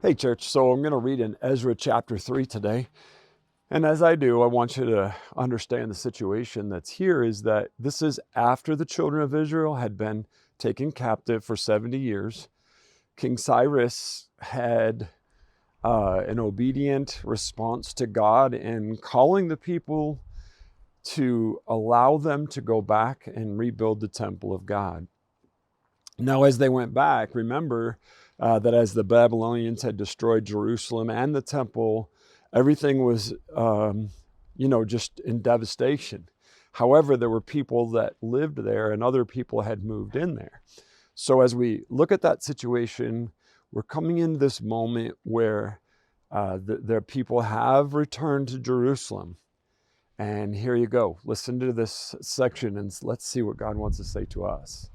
Hey, church. So I'm going to read in Ezra chapter 3 today. And as I do, I want you to understand the situation that's here is that this is after the children of Israel had been taken captive for 70 years. King Cyrus had an obedient response to God in calling the people to allow them to go back and rebuild the temple of God. Now, as they went back, remember that as the Babylonians had destroyed Jerusalem and the temple, everything was, just in devastation. However, there were people that lived there and other people had moved in there. So as we look at that situation, we're coming into this moment where their people have returned to Jerusalem. And here you go. Listen to this section and let's see what God wants to say to us.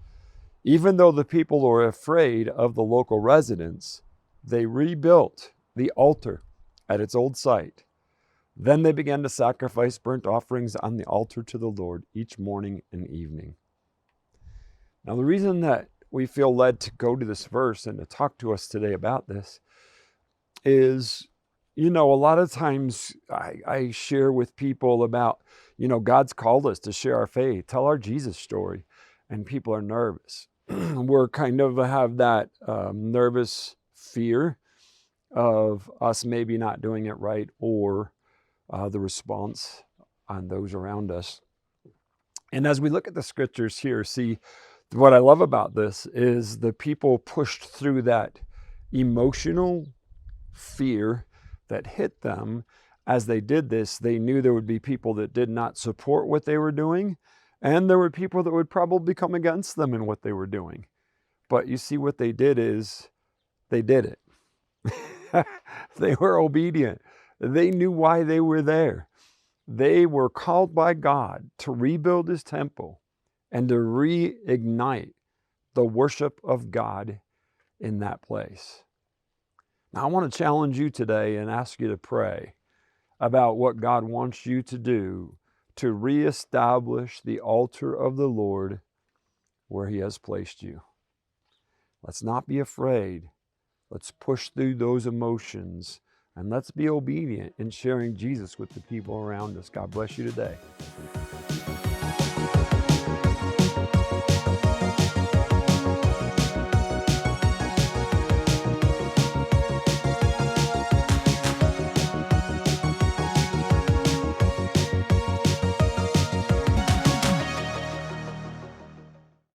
Even though the people were afraid of the local residents, they rebuilt the altar at its old site. Then they began to sacrifice burnt offerings on the altar to the Lord each morning and evening. Now, the reason that we feel led to go to this verse and to talk to us today about this is, a lot of times I share with people about, God's called us to share our faith, tell our Jesus story, and people are nervous. We're kind of have that nervous fear of us maybe not doing it right or the response on those around us. And as we look at the scriptures here, see, what I love about this is the people pushed through that emotional fear that hit them. As they did this, they knew there would be people that did not support what they were doing, and there were people that would probably come against them in what they were doing. But you see, what they did is they did it. They were obedient. They knew why they were there. They were called by God to rebuild his temple and to reignite the worship of God in that place. Now, I want to challenge you today and ask you to pray about what God wants you to do to reestablish the altar of the Lord where he has placed you. Let's not be afraid. Let's push through those emotions and let's be obedient in sharing Jesus with the people around us. God bless you today.